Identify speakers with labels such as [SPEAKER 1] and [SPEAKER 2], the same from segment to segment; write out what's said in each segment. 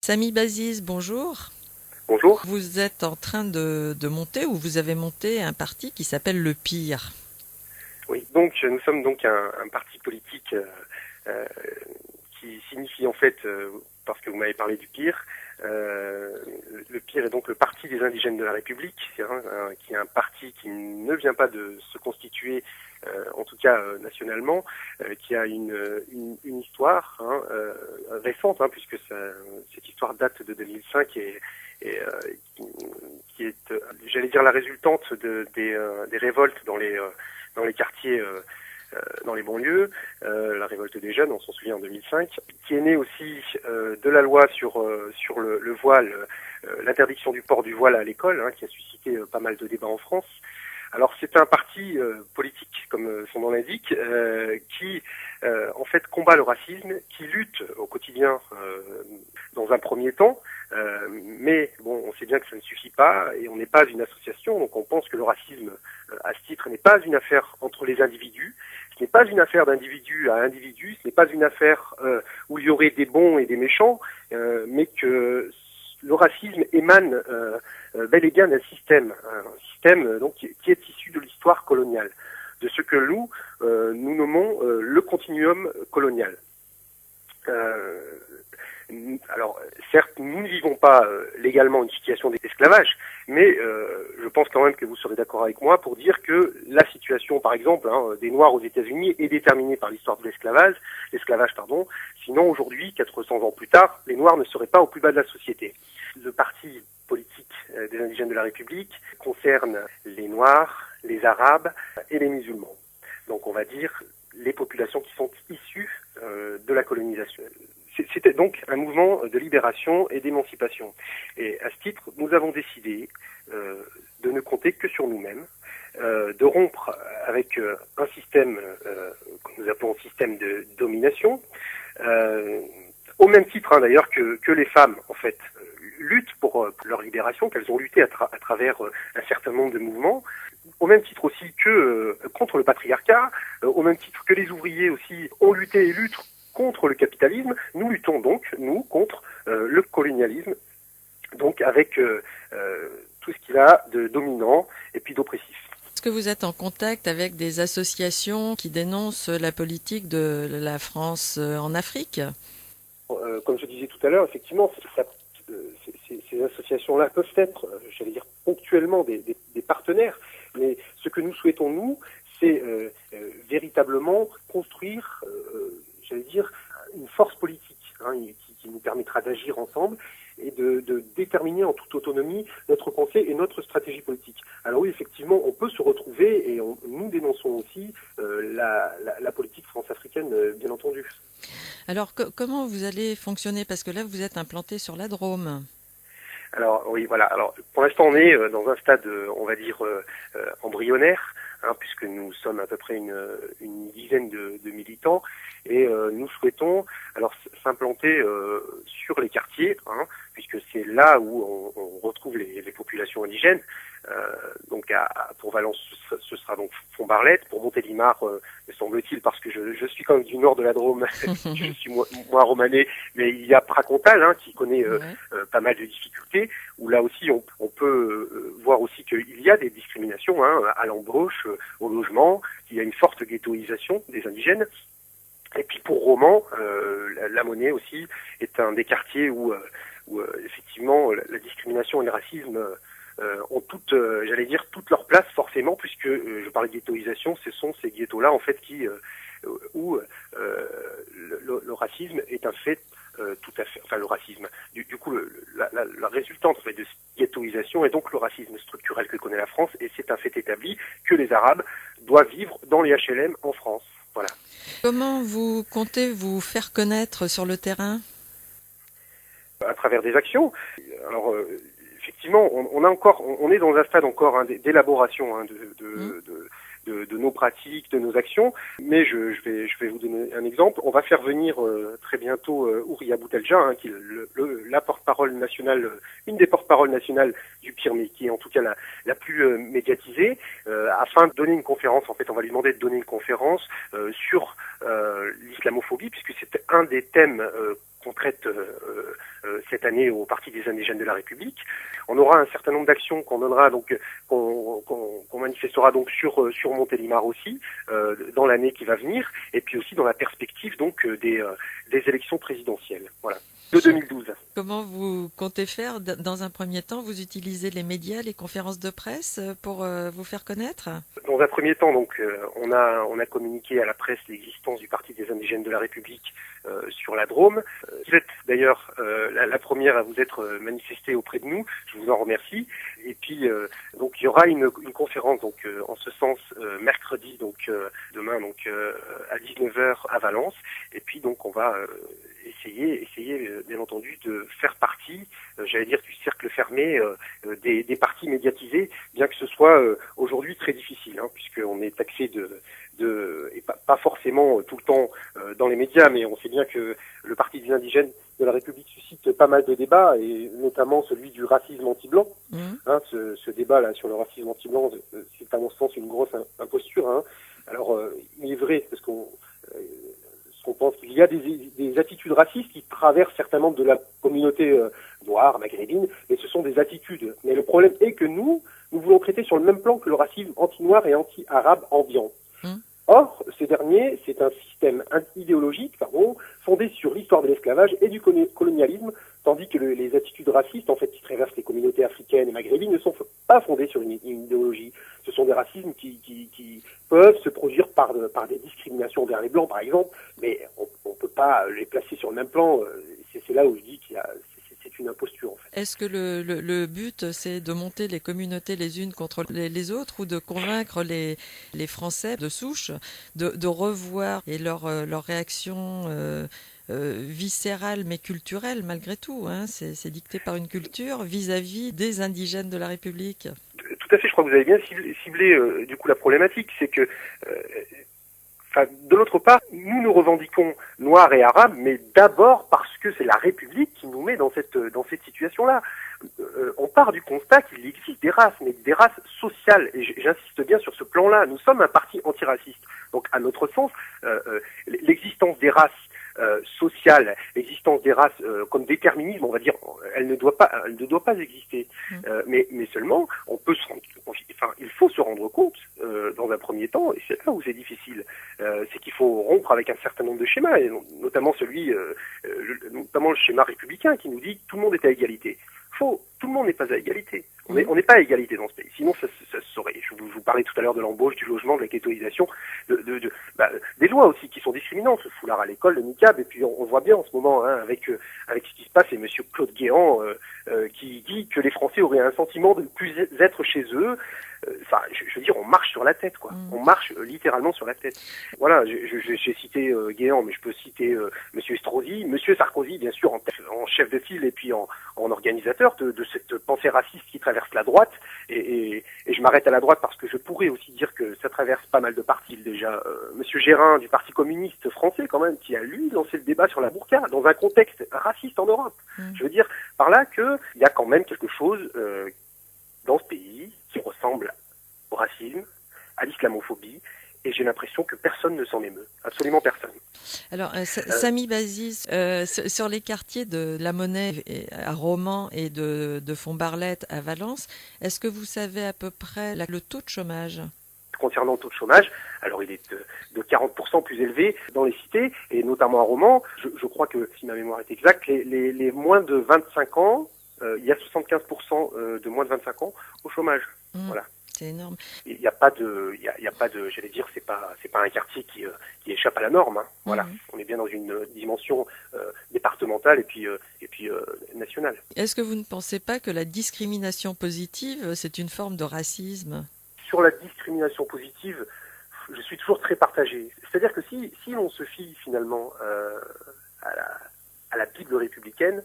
[SPEAKER 1] Samy Baziz, bonjour.
[SPEAKER 2] Bonjour.
[SPEAKER 1] Vous êtes en train de monter ou vous avez monté un parti qui s'appelle Le Pire.
[SPEAKER 2] Oui, donc nous sommes donc un parti politique euh, qui signifie en fait, parce que vous m'avez parlé du PIR, le PIR est donc le Parti des indigènes de la République, qui est un parti qui ne vient pas de se constituer, en tout cas nationalement, qui a une histoire récente, puisque cette histoire date de 2005 et qui est, j'allais dire, la résultante des révoltes dans les quartiers, dans les banlieues, la révolte des jeunes, on s'en souvient en 2005, qui est née aussi de la loi sur le voile, l'interdiction du port du voile à l'école, qui a suscité pas mal de débats en France. Alors c'est un parti politique, comme son nom l'indique, qui en fait combat le racisme, qui lutte au quotidien dans un premier temps, mais bon, on sait bien que ça ne suffit pas et on n'est pas une association, donc on pense que le racisme à ce titre n'est pas une affaire entre les individus, ce n'est pas une affaire d'individu à individu, ce n'est pas une affaire où il y aurait des bons et des méchants, mais que le racisme émane bel et bien d'un système, donc qui est issu de l'histoire coloniale, de ce que nous nommons le continuum colonial. Alors, certes, nous ne vivons pas légalement une situation d'esclavage, mais je pense quand même que vous serez d'accord avec moi pour dire que la situation, par exemple, des Noirs aux États-Unis est déterminée par l'histoire de l'esclavage, sinon aujourd'hui, 400 ans plus tard, les Noirs ne seraient pas au plus bas de la société. Le parti politique des indigènes de la République concerne les Noirs, les Arabes et les musulmans. Donc on va dire les populations qui sont issues de la colonisation. C'était donc un mouvement de libération et d'émancipation. Et à ce titre, nous avons décidé de ne compter que sur nous-mêmes, de rompre avec un système que nous appelons système de domination, au même titre d'ailleurs que les femmes, en fait, luttent pour leur libération, qu'elles ont lutté à travers un certain nombre de mouvements, au même titre aussi que contre le patriarcat, au même titre que les ouvriers aussi ont lutté et luttent contre le capitalisme, nous luttons donc, nous, contre le colonialisme, donc avec tout ce qu'il a de dominant et puis d'oppressif.
[SPEAKER 1] Est-ce que vous êtes en contact avec des associations qui dénoncent la politique de la France en Afrique ?
[SPEAKER 2] Comme je disais tout à l'heure, effectivement, ces associations-là peuvent être, j'allais dire, ponctuellement des partenaires, mais ce que nous souhaitons, nous, c'est véritablement construire, j'allais dire, une force politique qui nous permettra d'agir ensemble et de déterminer en toute autonomie notre pensée et notre stratégie politique. Alors oui, effectivement, on peut se retrouver et nous dénonçons aussi la politique france-africaine, bien entendu.
[SPEAKER 1] Alors comment vous allez fonctionner ? Parce que là, vous êtes implanté sur la Drôme.
[SPEAKER 2] Alors oui, voilà. Alors pour l'instant, on est dans un stade, on va dire, embryonnaire, puisque nous sommes à peu près une dizaine de militants, et nous souhaitons alors s'implanter sur les quartiers, puisque c'est là où on retrouve les populations indigènes. Donc pour Valence, ce sera donc Font-Barlette. Pour Montélimar, me semble-t-il, parce que je suis quand même du nord de la Drôme, je suis moins romanais, mais il y a Pracontal qui connaît pas mal de difficultés, où là aussi on peut voir aussi qu'il y a des discriminations à l'embauche, au logement, qu'il y a une forte ghettoisation des indigènes. Et puis pour Romans, la Monnaie aussi est un des quartiers où effectivement la discrimination et le racisme ont toutes, j'allais dire, toute leur place forcément, puisque je parlais de ghettoisation, ce sont ces ghettos-là en fait où le racisme est un fait tout à fait, enfin le racisme. Du coup, la résultante en fait, de cette ghettoisation est donc le racisme structurel que connaît la France, et c'est un fait établi que les Arabes doivent vivre dans les HLM en France. Voilà.
[SPEAKER 1] Comment vous comptez vous faire connaître sur le terrain ?
[SPEAKER 2] À travers des actions. Alors effectivement, on est dans un stade encore d'élaboration de nos pratiques, de nos actions. Mais je vais vous donner un exemple. On va faire venir très bientôt Ouria Boutelja, qui est la porte-parole nationale, une des porte-paroles nationales du PIR, mais qui est en tout cas la plus médiatisée, afin de donner une conférence. En fait, on va lui demander de donner une conférence sur l'islamophobie, puisque c'est un des thèmes qu'on traite cette année au Parti des indigènes de la République. On aura un certain nombre d'actions qu'on donnera donc qu'on manifestera donc sur Montélimar aussi dans l'année qui va venir, et puis aussi dans la perspective donc des élections présidentielles. Voilà. De 2012.
[SPEAKER 1] Comment vous comptez faire? Dans un premier temps, vous utilisez les médias, les conférences de presse pour vous faire connaître?
[SPEAKER 2] Dans un premier temps, donc, on a communiqué à la presse l'existence du Parti des indigènes de la République sur la Drôme. Vous êtes d'ailleurs la première à vous être manifestée auprès de nous. Je vous en remercie. Et puis donc il y aura une conférence donc en ce sens mercredi donc demain donc à 19h à Valence. Et puis donc on va essayer bien entendu de faire partie, j'allais dire du cercle fermé des partis médiatisés, bien que ce soit aujourd'hui très difficile, puisqu'on est taxé et pas forcément tout le temps dans les médias, mais on sait bien que le Parti des indigènes de la République suscite pas mal de débats, et notamment celui du racisme anti-blanc. Ce débat-là sur le racisme anti-blanc, c'est à mon sens une grosse imposture. Alors, il est vrai, parce qu'on pense qu'il y a des attitudes racistes qui traversent certains membres de la communauté noire, maghrébine, mais ce sont des attitudes. Mais le problème est que nous voulons traiter sur le même plan que le racisme anti-noir et anti-arabe ambiant. Or, ces derniers, c'est un système idéologique, fondé sur l'histoire de l'esclavage et du colonialisme, tandis que les attitudes racistes, en fait, qui traversent les communautés africaines et maghrébines, ne sont pas fondées sur une idéologie. Ce sont des racismes qui peuvent se produire par des discriminations envers les blancs, par exemple, mais on peut pas les placer sur le même plan. C'est là où je dis c'est une imposture, en fait.
[SPEAKER 1] Est-ce que le but, c'est de monter les communautés les unes contre les autres, ou de convaincre les Français de souche de revoir et leur réaction viscérale mais culturelle malgré tout, c'est dicté par une culture vis-à-vis des indigènes de la République?
[SPEAKER 2] Tout à fait, je crois que vous avez bien ciblé du coup la problématique, c'est que de l'autre part, nous revendiquons noirs et arabes, mais d'abord parce que c'est la République qui nous met dans cette situation-là. On part du constat qu'il existe des races, mais des races sociales, et j'insiste bien sur ce plan-là. Nous sommes un parti antiraciste. Donc, à notre sens, l'existence des races sociales, l'existence des races comme déterminisme, on va dire, elle ne doit pas exister. Mais seulement, il faut se rendre compte dans un premier temps, et c'est là où c'est difficile, c'est qu'il faut rompre avec un certain nombre de schémas, et notamment notamment le schéma républicain qui nous dit que tout le monde est à égalité. Tout le monde n'est pas à égalité. On n'est pas à égalité dans ce pays. Sinon, ça se saurait. Je vous parlais tout à l'heure de l'embauche, du logement, de la ghettoisation, des lois aussi qui sont discriminantes. Le foulard à l'école, le niqab, et puis on voit bien en ce moment, avec ce qui se passe, et Monsieur Claude Guéant qui dit que les Français auraient un sentiment de ne plus être chez eux. Je veux dire, on marche sur la tête, quoi. On marche littéralement sur la tête. Voilà, j'ai cité Guéant, mais je peux citer Monsieur Estrosi, Monsieur Sarkozy, bien sûr, en chef de file et puis en organisateur de cette pensée raciste qui traverse la droite. Et je m'arrête à la droite parce que je pourrais aussi dire que ça traverse pas mal de partis déjà. Monsieur Gérin du Parti communiste français, quand même, qui a lui lancé le débat sur la burqa dans un contexte raciste en Europe. Je veux dire par là que il y a quand même quelque chose dans ce pays qui ressemble au racisme, à l'islamophobie, et j'ai l'impression que personne ne s'en émeut, absolument personne.
[SPEAKER 1] Alors, Samy Bazis, sur les quartiers de la Monnaie à Romans et de Font-Barlette à Valence, est-ce que vous savez à peu près le taux de chômage?
[SPEAKER 2] Concernant le taux de chômage, alors il est de 40% plus élevé dans les cités, et notamment à Romans. Je crois que, si ma mémoire est exacte, les moins de 25 ans, il y a 75% de moins de 25 ans au chômage. Voilà.
[SPEAKER 1] C'est énorme.
[SPEAKER 2] Il n'y a pas de, j'allais dire, c'est pas un quartier qui échappe à la norme. Voilà. On est bien dans une dimension départementale et puis nationale.
[SPEAKER 1] Est-ce que vous ne pensez pas que la discrimination positive, c'est une forme de racisme?
[SPEAKER 2] Sur la discrimination positive, je suis toujours très partagé. C'est-à-dire que si l'on se fie finalement à la Bible républicaine,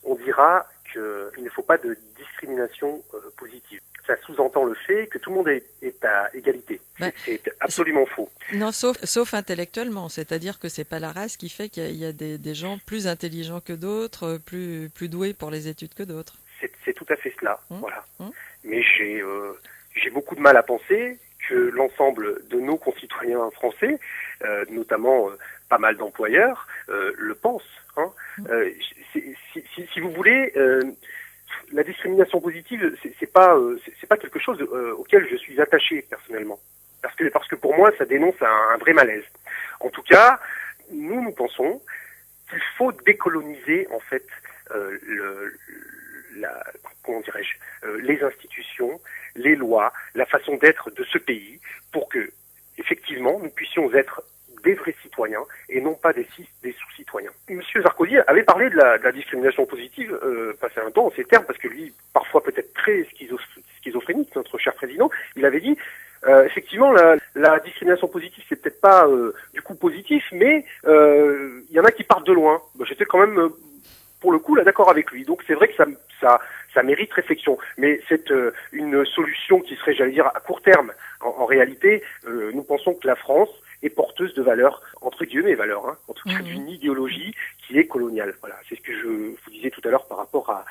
[SPEAKER 2] on dira qu'il ne faut pas de discrimination positive. Ça sous-entend le fait que tout le monde est à égalité. C'est absolument faux.
[SPEAKER 1] Non, sauf intellectuellement. C'est-à-dire que c'est pas la race qui fait qu'il y a des gens plus intelligents que d'autres, plus doués pour les études que d'autres.
[SPEAKER 2] C'est tout à fait cela. Voilà. Mais j'ai beaucoup de mal à penser que l'ensemble de nos concitoyens français, notamment pas mal d'employeurs, le pensent. Hein. Si vous voulez, la discrimination positive, c'est pas quelque chose auquel je suis attaché personnellement, parce que pour moi, ça dénonce un vrai malaise. En tout cas, nous pensons qu'il faut décoloniser en fait comment dirais-je, les institutions, les lois, la façon d'être de ce pays, pour que effectivement nous puissions être des vrais citoyens et non pas des sous-citoyens. Monsieur Sarkozy avait parlé de la discrimination positive, passé un temps en ces termes, parce que lui, parfois peut-être très schizophrénique, notre cher président, il avait dit effectivement la discrimination positive c'est peut-être pas du coup positif, mais il y en a qui partent de loin. J'étais quand même pour le coup là d'accord avec lui. Donc c'est vrai que ça mérite réflexion, mais c'est une solution qui serait, j'allais dire, à court terme. En réalité, nous pensons que la France est porteuse de valeurs, entre guillemets valeurs, hein, en tout cas d'une idéologie qui est coloniale. Voilà, c'est ce que je vous disais tout à l'heure par rapport à